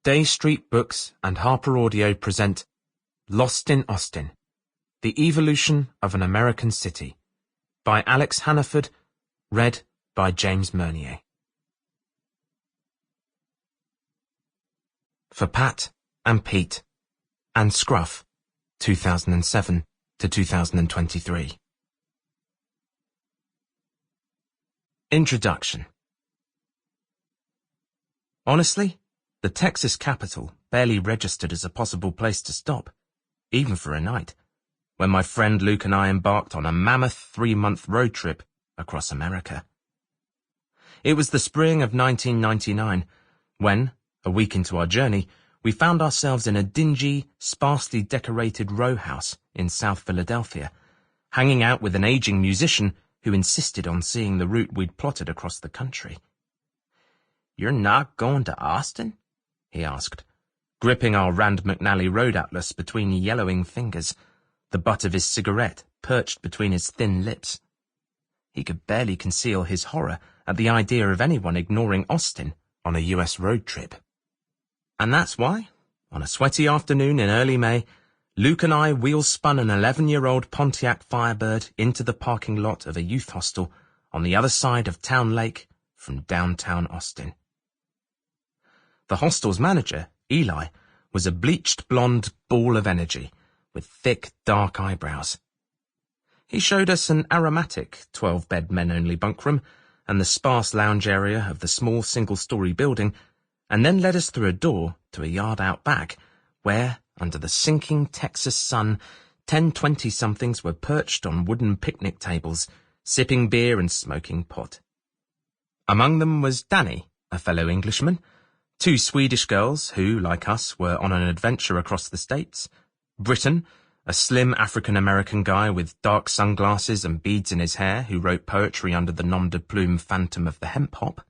Day Street Books and Harper Audio present Lost in Austin, The Evolution of an American City, by Alex Hannaford, read by James Meunier. For Pat and Pete and Scruff, 2007 to 2023. Introduction. Honestly, the Texas capital barely registered as a possible place to stop, even for a night, when my friend Luke and I embarked on a mammoth 3-month road trip across America. It was the spring of 1999, when, a week into our journey, we found ourselves in a dingy, sparsely decorated row house in South Philadelphia, hanging out with an aging musician who insisted on seeing the route we'd plotted across the country. "You're not going to Austin?" he asked, gripping our Rand McNally road atlas between yellowing fingers, the butt of his cigarette perched between his thin lips. He could barely conceal his horror at the idea of anyone ignoring Austin on a US road trip. And that's why, on a sweaty afternoon in early May, Luke and I wheel-spun an 11-year-old Pontiac Firebird into the parking lot of a youth hostel on the other side of Town Lake from downtown Austin. The hostel's manager, Eli, was a bleached blonde ball of energy with thick, dark eyebrows. He showed us an aromatic 12-bed men-only bunk room and the sparse lounge area of the small single-story building, and then led us through a door to a yard out back, where, under the sinking Texas sun, 10 20-somethings were perched on wooden picnic tables, sipping beer and smoking pot. Among them was Danny, a fellow Englishman, 2 Swedish girls who, like us, were on an adventure across the States, Britton, a slim African-American guy with dark sunglasses and beads in his hair who wrote poetry under the nom de plume Phantom of the Hemp Hop,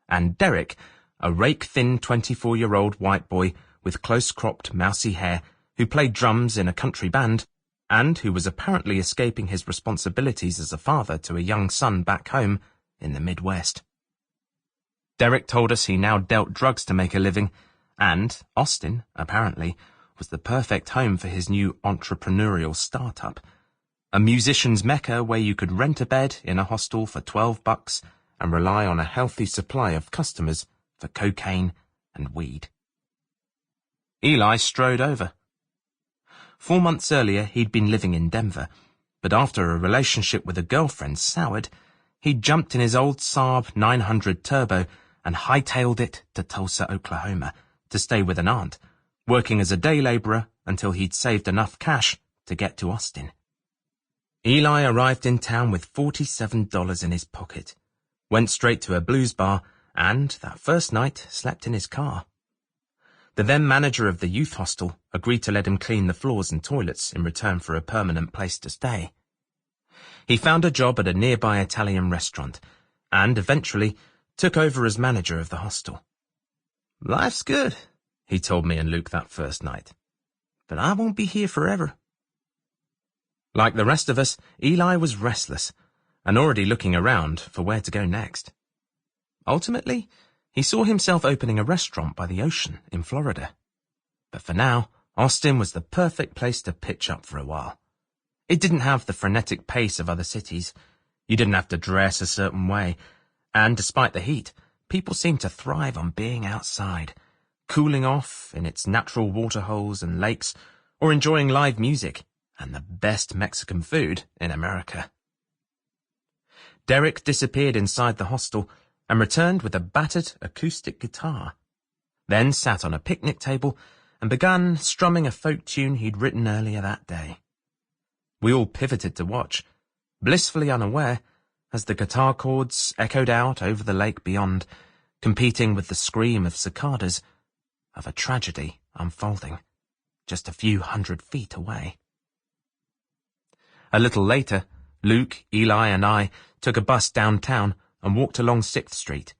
and Derek, a rake-thin 24-year-old white boy with close-cropped, mousy hair who played drums in a country band and who was apparently escaping his responsibilities as a father to a young son back home in the Midwest. Derek told us he now dealt drugs to make a living, and Austin, apparently, was the perfect home for his new entrepreneurial startup, a musician's mecca where you could rent a bed in a hostel for $12 and rely on a healthy supply of customers for cocaine and weed. Eli strode over. 4 months earlier, he'd been living in Denver, but after a relationship with a girlfriend soured, he'd jumped in his old Saab 900 Turbo and hightailed it to Tulsa, Oklahoma, to stay with an aunt, working as a day laborer until he'd saved enough cash to get to Austin. Eli arrived in town with $47 in his pocket, went straight to a blues bar, and, that first night, slept in his car. The then manager of the youth hostel agreed to let him clean the floors and toilets in return for a permanent place to stay. He found a job at a nearby Italian restaurant, and eventually took over as manager of the hostel. "Life's good," he told me and Luke that first night, "but I won't be here forever." Like the rest of us, Eli was restless and already looking around for where to go next. Ultimately, he saw himself opening a restaurant by the ocean in Florida. But for now, Austin was the perfect place to pitch up for a while. It didn't have the frenetic pace of other cities. You didn't have to dress a certain way. And despite the heat, people seemed to thrive on being outside, cooling off in its natural waterholes and lakes, or enjoying live music and the best Mexican food in America. Derek disappeared inside the hostel and returned with a battered acoustic guitar, then sat on a picnic table and began strumming a folk tune he'd written earlier that day. We all pivoted to watch, blissfully unaware, as the guitar chords echoed out over the lake beyond, competing with the scream of cicadas, of a tragedy unfolding just a few hundred feet away. A little later, Luke, Eli, and I took a bus downtown and walked along 6th Street,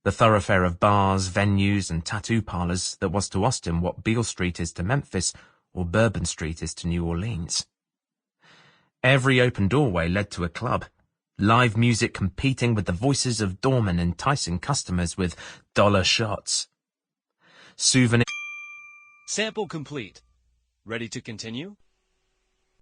the thoroughfare of bars, venues, and tattoo parlors that was to Austin what Beale Street is to Memphis or Bourbon Street is to New Orleans. Every open doorway led to a club, live music competing with the voices of doormen enticing customers with dollar shots. souvenir. Sample complete. Ready to continue?